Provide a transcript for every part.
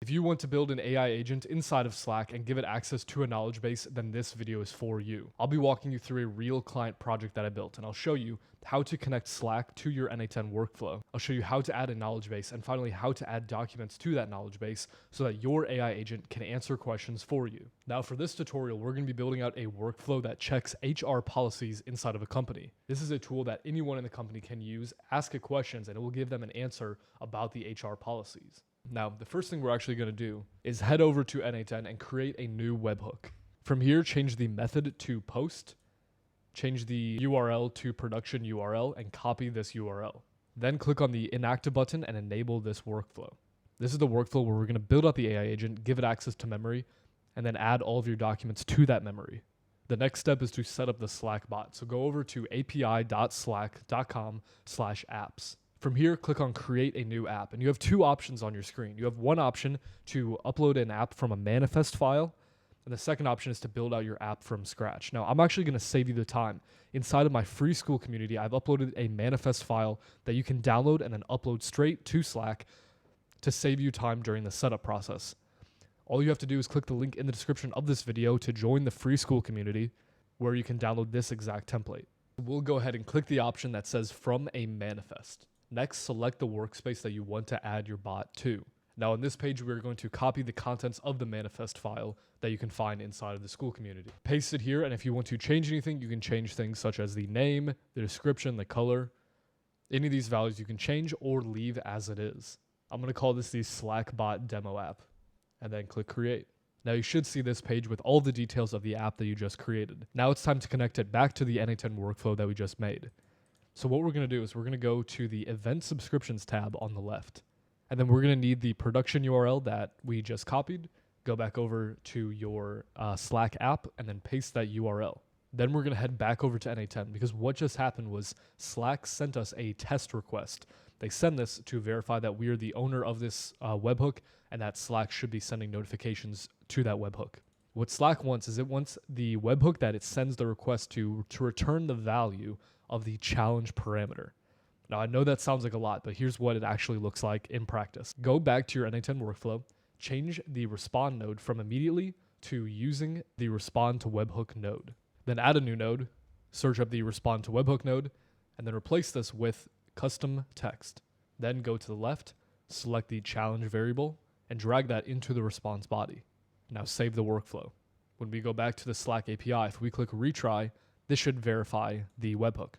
If you want to build an AI agent inside of Slack and give it access to a knowledge base, then this video is for you. I'll be walking you through a real client project that I built, and I'll show you how to connect Slack to your n8n workflow. I'll show you how to add a knowledge base, and finally how to add documents to that knowledge base so that your AI agent can answer questions for you. Now for this tutorial, we're going to be building out a workflow that checks HR policies inside of a company. This is a tool that anyone in the company can use, ask it questions, and it will give them an answer about the HR policies. Now, the first thing we're actually going to do is head over to n8n and create a new webhook. From here, change the method to post, change the URL to production URL, and copy this URL. Then click on the inactive button and enable this workflow. This is the workflow where we're going to build out the AI agent, give it access to memory, and then add all of your documents to that memory. The next step is to set up the Slack bot. So go over to api.slack.com/apps. From here, click on create a new app, and you have two options on your screen. You have one option to upload an app from a manifest file, and the second option is to build out your app from scratch. Now, I'm actually going to save you the time. Inside of my free school community, I've uploaded a manifest file that you can download and then upload straight to Slack to save you time during the setup process. All you have to do is click the link in the description of this video to join the free school community where you can download this exact template. We'll go ahead and click the option that says from a manifest. Next, select the workspace that you want to add your bot to. Now on this page, we're going to copy the contents of the manifest file that you can find inside of the school community. Paste it here, and if you want to change anything, you can change things such as the name, the description, the color. Any of these values you can change or leave as it is. I'm going to call this the Slack bot demo app, and then click create. Now you should see this page with all the details of the app that you just created. Now it's time to connect it back to the n8n workflow that we just made. So what we're going to do is we're going to go to the event subscriptions tab on the left. And then we're going to need the production URL that we just copied. Go back over to your Slack app and then paste that URL. Then we're going to head back over to n8n because what just happened was Slack sent us a test request. They send this to verify that we are the owner of this webhook and that Slack should be sending notifications to that webhook. What Slack wants is it wants the webhook that it sends the request to return the value of the challenge parameter. Now I know that sounds like a lot, but here's what it actually looks like in practice. Go back to your n8n workflow, change the respond node from immediately to using the respond to webhook node. Then add a new node, search up the respond to webhook node, and then replace this with custom text. Then go to the left, select the challenge variable, and drag that into the response body. Now save the workflow. When we go back to the Slack API, if we click retry, this should verify the webhook.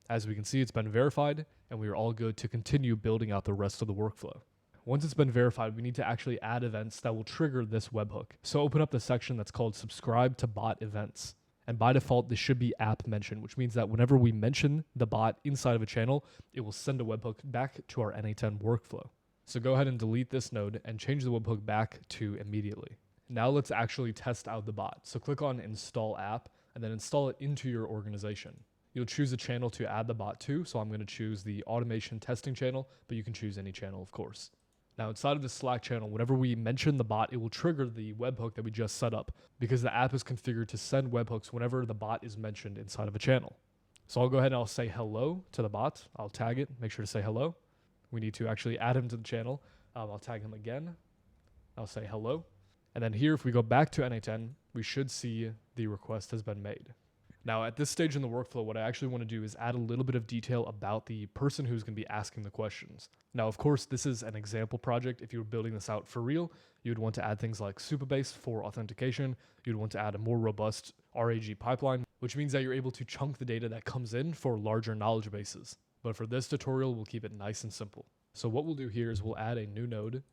As we can see, it's been verified, and we are all good to continue building out the rest of the workflow. Once it's been verified, we need to actually add events that will trigger this webhook. So open up the section that's called subscribe to bot events. And by default, this should be app mention, which means that whenever we mention the bot inside of a channel, it will send a webhook back to our n8n workflow. So go ahead and delete this node and change the webhook back to immediately. Now let's actually test out the bot. So click on install app and then install it into your organization. You'll choose a channel to add the bot to. So I'm going to choose the automation testing channel, but you can choose any channel, of course. Now inside of the Slack channel, whenever we mention the bot, it will trigger the webhook that we just set up because the app is configured to send webhooks whenever the bot is mentioned inside of a channel. So I'll go ahead and I'll say hello to the bot. I'll tag it, make sure to say hello. We need to actually add him to the channel. I'll tag him again. I'll say hello. And then here, if we go back to n8n, we should see the request has been made. Now at this stage in the workflow, what I actually want to do is add a little bit of detail about the person who's going to be asking the questions. Now, of course, this is an example project. If you were building this out for real, you'd want to add things like Supabase for authentication. You'd want to add a more robust RAG pipeline, which means that you're able to chunk the data that comes in for larger knowledge bases. But for this tutorial, we'll keep it nice and simple. So what we'll do here is we'll add a new node.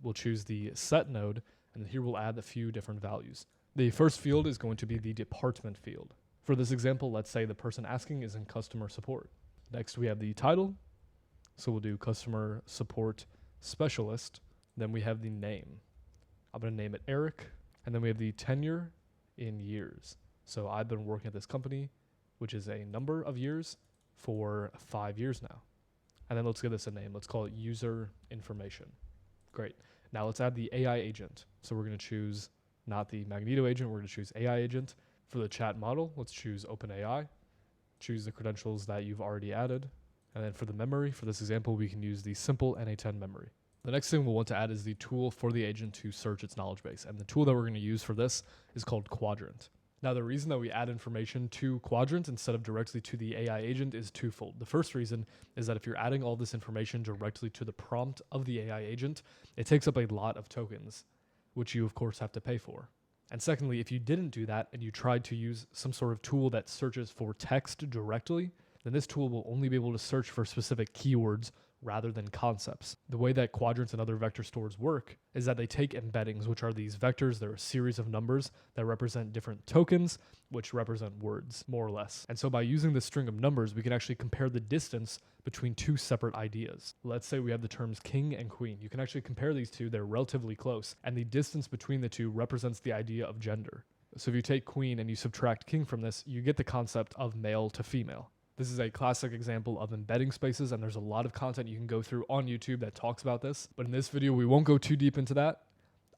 We'll choose the set node, and here we'll add a few different values. The first field is going to be the department field. For this example, let's say the person asking is in customer support. Next, we have the title. So we'll do customer support specialist. Then we have the name. I'm going to name it Eric. And then we have the tenure in years. So I've been working at this company, which is a number of years, for 5 years now. And then let's give this a name. Let's call it user information. Great. Now let's add the AI agent. So we're going to choose not the Magneto agent. We're going to choose AI agent. For the chat model, let's choose OpenAI. Choose the credentials that you've already added. And then for the memory, for this example, we can use the simple n8n memory. The next thing we'll want to add is the tool for the agent to search its knowledge base. And the tool that we're going to use for this is called Quadrant. Now, the reason that we add information to Quadrant instead of directly to the AI agent is twofold. The first reason is that if you're adding all this information directly to the prompt of the AI agent, it takes up a lot of tokens, which you, of course, have to pay for. And secondly, if you didn't do that and you tried to use some sort of tool that searches for text directly, then this tool will only be able to search for specific keywords rather than concepts. The way that quadrants and other vector stores work is that they take embeddings, which are these vectors. They're a series of numbers that represent different tokens, which represent words, more or less. And so by using this string of numbers, we can actually compare the distance between two separate ideas. Let's say we have the terms king and queen. You can actually compare these two. They're relatively close, and the distance between the two represents the idea of gender. So if you take queen and you subtract king from this, you get the concept of male to female. This is a classic example of embedding spaces, and there's a lot of content you can go through on YouTube that talks about this. But in this video, we won't go too deep into that.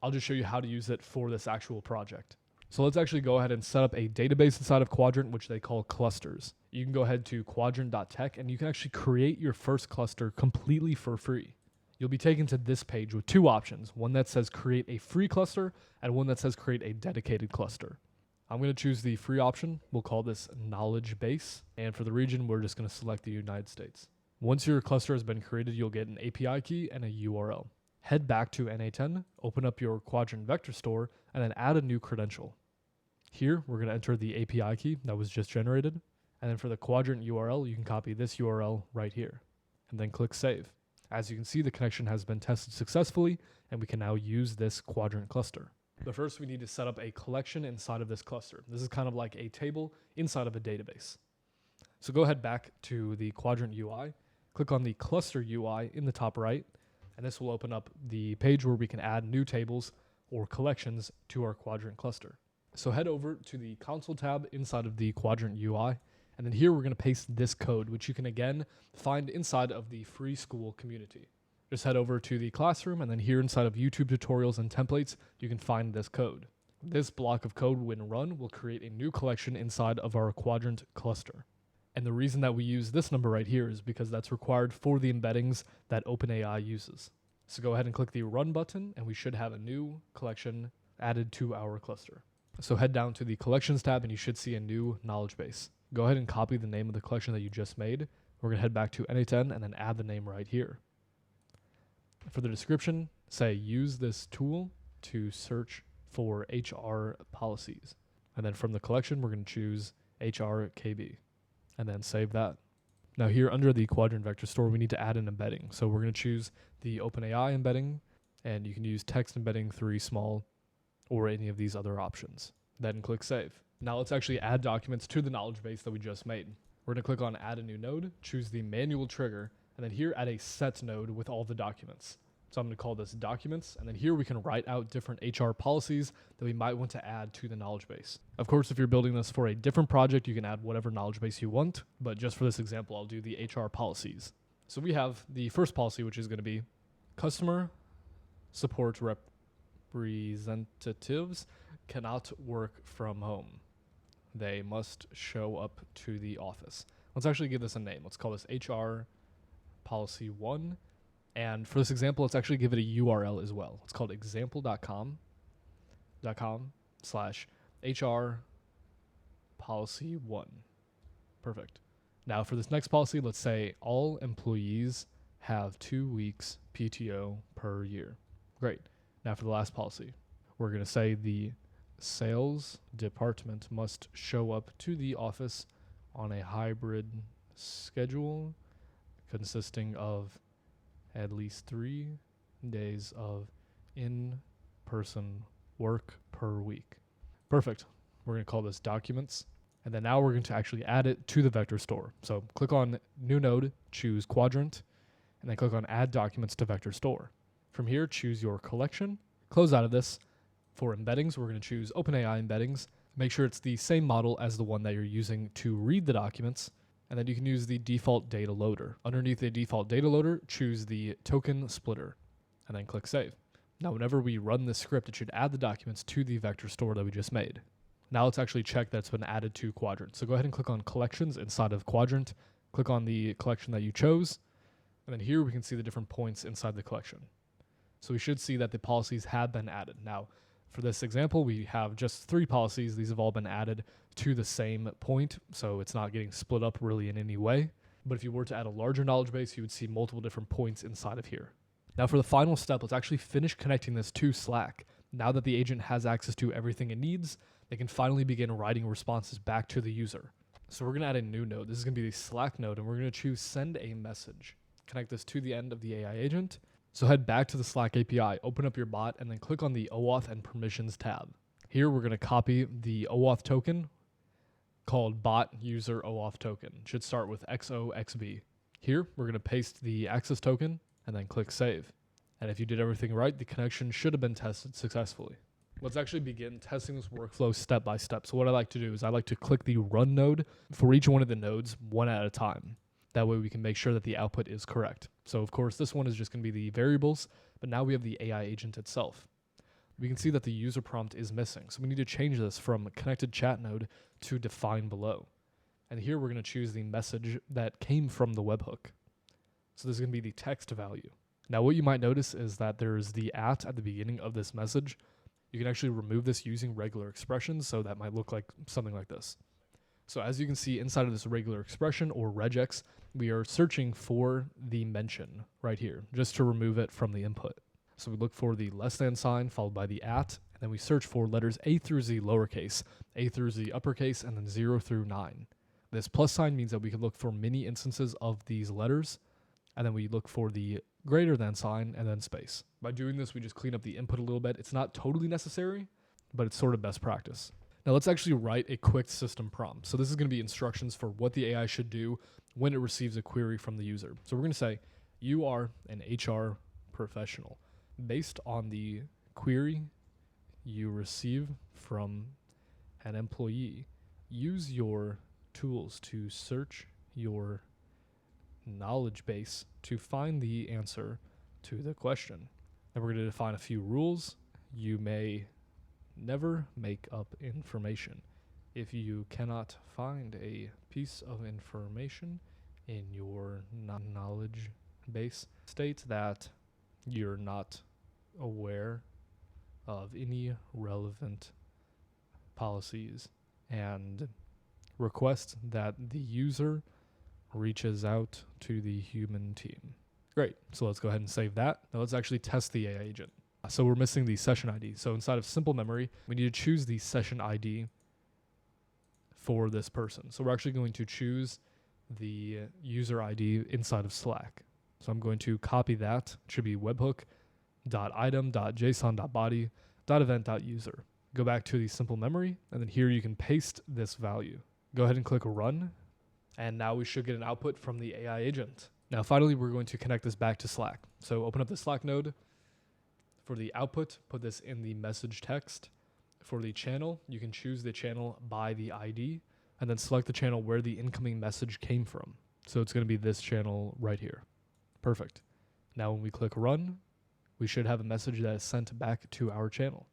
I'll just show you how to use it for this actual project. So let's actually go ahead and set up a database inside of Quadrant, which they call clusters. You can go ahead to quadrant.tech, and you can actually create your first cluster completely for free. You'll be taken to this page with two options, one that says create a free cluster and one that says create a dedicated cluster. I'm going to choose the free option. We'll call this knowledge base. And for the region, we're just going to select the United States. Once your cluster has been created, you'll get an API key and a URL. Head back to n8n, open up your Quadrant vector store, and then add a new credential. Here, we're going to enter the API key that was just generated. And then for the Quadrant URL, you can copy this URL right here. And then click Save. As you can see, the connection has been tested successfully, and we can now use this Quadrant cluster. But first, we need to set up a collection inside of this cluster. This is kind of like a table inside of a database. So go ahead back to the Quadrant UI, click on the cluster UI in the top right, and this will open up the page where we can add new tables or collections to our Quadrant cluster. So head over to the console tab inside of the Quadrant UI, and then here we're going to paste this code, which you can again find inside of the free school community. Just head over to the classroom, and then here inside of YouTube tutorials and templates, you can find this code. This block of code, when run, will create a new collection inside of our Quadrant cluster. And the reason that we use this number right here is because that's required for the embeddings that OpenAI uses. So go ahead and click the run button, and we should have a new collection added to our cluster. So head down to the collections tab, and you should see a new knowledge base. Go ahead and copy the name of the collection that you just made. We're going to head back to n8n and then add the name right here. For the description, say use this tool to search for HR policies. And then from the collection, we're going to choose HRKB and then save that. Now here under the Quadrant vector store, we need to add an embedding. So we're going to choose the OpenAI embedding, and you can use text embedding 3 small or any of these other options. Then click save. Now let's actually add documents to the knowledge base that we just made. We're going to click on add a new node, choose the manual trigger, and then here add a set node with all the documents. So I'm going to call this documents, and then here we can write out different HR policies that we might want to add to the knowledge base. Of course, if you're building this for a different project, you can add whatever knowledge base you want, but just for this example, I'll do the HR policies. So we have the first policy, which is going to be customer support representatives cannot work from home. They must show up to the office. Let's actually give this a name. Let's call this HR policy 1. And for this example, let's actually give it a URL as well. It's called example.com/HR policy 1. Perfect. Now for this next policy, let's say all employees have 2 weeks PTO per year. Great. Now for the last policy, we're going to say the sales department must show up to the office on a hybrid schedule consisting of at least 3 days of in-person work per week. Perfect. We're going to call this documents. And then now we're going to actually add it to the vector store. So click on new node, choose Quadrant, and then click on add documents to vector store. From here, choose your collection. Close out of this. For embeddings, we're going to choose OpenAI embeddings. Make sure it's the same model as the one that you're using to read the documents. And then you can use the default data loader. Underneath the default data loader, choose the token splitter, and then click save. Now, whenever we run this script, it should add the documents to the vector store that we just made. Now let's actually check that it's been added to Quadrant. So go ahead and click on collections inside of Quadrant. Click on the collection that you chose. And then here we can see the different points inside the collection. So we should see that the policies have been added. Now, for this example, we have just 3 policies. These have all been added to the same point, so it's not getting split up really in any way. But if you were to add a larger knowledge base, you would see multiple different points inside of here. Now for the final step, let's actually finish connecting this to Slack. Now that the agent has access to everything it needs, they can finally begin writing responses back to the user. So we're going to add a new node. This is going to be the Slack node, and we're going to choose send a message. Connect this to the end of the AI agent. So head back to the Slack API, open up your bot, and then click on the OAuth and permissions tab. Here we're going to copy the OAuth token called bot user OAuth token. It should start with XOXB. Here we're going to paste the access token and then click save. And if you did everything right, the connection should have been tested successfully. Let's actually begin testing this workflow step by step. So what I like to do is I like to click the run node for each one of the nodes one at a time. That way we can make sure that the output is correct. So of course this one is just going to be the variables, but now we have the AI agent itself. We can see that the user prompt is missing. So we need to change this from connected chat node to define below. And here we're going to choose the message that came from the webhook. So this is going to be the text value. Now what you might notice is that there's the at the beginning of this message. You can actually remove this using regular expressions, so that might look like something like this. So as you can see inside of this regular expression or regex, we are searching for the mention right here, just to remove it from the input. So we look for the less than sign followed by the at, and then we search for letters A through Z lowercase, A through Z uppercase, and then 0 through 9. This plus sign means that we can look for many instances of these letters, and then we look for the greater than sign and then space. By doing this, we just clean up the input a little bit. It's not totally necessary, but it's sort of best practice. Now let's actually write a quick system prompt. So this is going to be instructions for what the AI should do when it receives a query from the user. So we're going to say, you are an HR professional. Based on the query you receive from an employee, use your tools to search your knowledge base to find the answer to the question. Then we're going to define a few rules. You may never make up information. If you cannot find a piece of information in your knowledge base, state that you're not aware of any relevant policies and request that the user reaches out to the human team. Great, so let's go ahead and save that. Now let's actually test the AI agent. So we're missing the session ID. So inside of simple memory, we need to choose the session ID for this person. So we're actually going to choose the user ID inside of Slack. So I'm going to copy that. It should be webhook.item.json.body.event.user. Go back to the simple memory, and then here you can paste this value. Go ahead and click run, and now we should get an output from the AI agent. Now finally, we're going to connect this back to Slack. So open up the Slack node. For the output, put this in the message text. For the channel, you can choose the channel by the ID, and then select the channel where the incoming message came from. So it's going to be this channel right here. Perfect. Now when we click run, we should have a message that is sent back to our channel.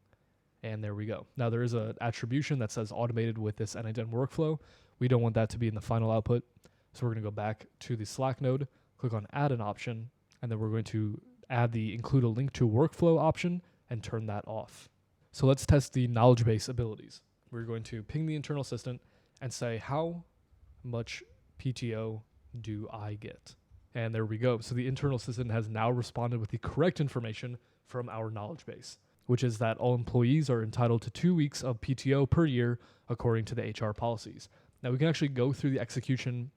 And there we go. Now there is an attribution that says automated with this n8n workflow. We don't want that to be in the final output. So we're going to go back to the Slack node, click on add an option, and then we're going to add the include a link to workflow option and turn that off. So let's test the knowledge base abilities. We're going to ping the internal assistant and say, how much PTO do I get? And there we go. So the internal assistant has now responded with the correct information from our knowledge base, which is that all employees are entitled to 2 weeks of PTO per year according to the HR policies. Now we can actually go through the execution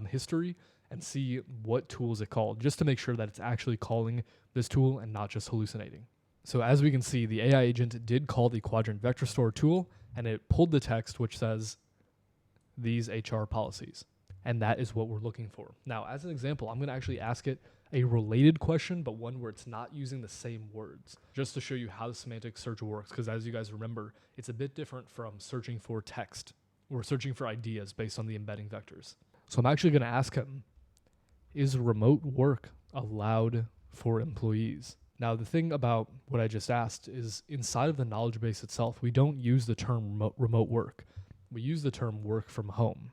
history and see what tools it called, just to make sure that it's actually calling this tool and not just hallucinating. So as we can see, the AI agent did call the Quadrant Vector Store tool, and it pulled the text which says these HR policies. And that is what we're looking for. Now, as an example, I'm going to actually ask it a related question, but one where it's not using the same words, just to show you how the semantic search works. Because as you guys remember, it's a bit different from searching for text. We're searching for ideas based on the embedding vectors. So I'm actually going to ask him, is remote work allowed for employees? Now, the thing about what I just asked is inside of the knowledge base itself, we don't use the term remote work. We use the term work from home,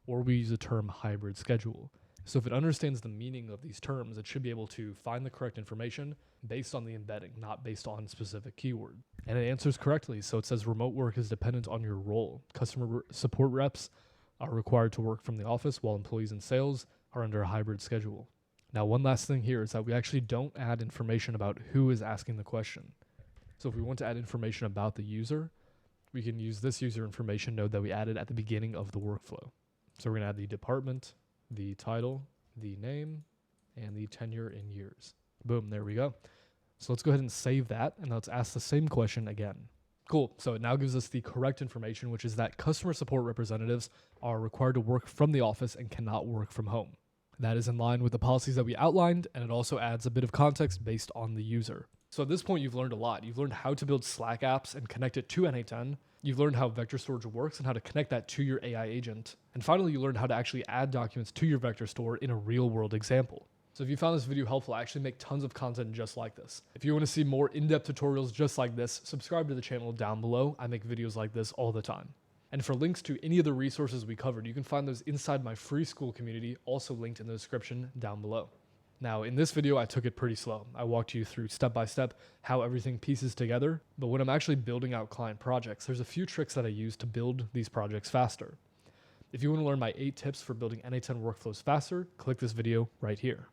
or we use the term hybrid schedule. So if it understands the meaning of these terms, it should be able to find the correct information based on the embedding, not based on specific keyword. And it answers correctly. So it says remote work is dependent on your role. Customer support reps are required to work from the office, while employees in sales are under a hybrid schedule. Now, one last thing here is that we actually don't add information about who is asking the question. So if we want to add information about the user, we can use this user information node that we added at the beginning of the workflow. So we're going to add the department, the title, the name, and the tenure in years. Boom, there we go. So let's go ahead and save that, and let's ask the same question again. Cool, so it now gives us the correct information, which is that customer support representatives are required to work from the office and cannot work from home. That is in line with the policies that we outlined, and it also adds a bit of context based on the user. So at this point, you've learned a lot. You've learned how to build Slack apps and connect it to n8n. You've learned how vector storage works and how to connect that to your AI agent. And finally, you learned how to actually add documents to your vector store in a real-world example. So if you found this video helpful, I actually make tons of content just like this. If you want to see more in-depth tutorials just like this, subscribe to the channel down below. I make videos like this all the time. And for links to any of the resources we covered, you can find those inside my free school community, also linked in the description down below. Now, in this video, I took it pretty slow. I walked you through step by step how everything pieces together. But when I'm actually building out client projects, there's a few tricks that I use to build these projects faster. If you want to learn my 8 tips for building n8n workflows faster, click this video right here.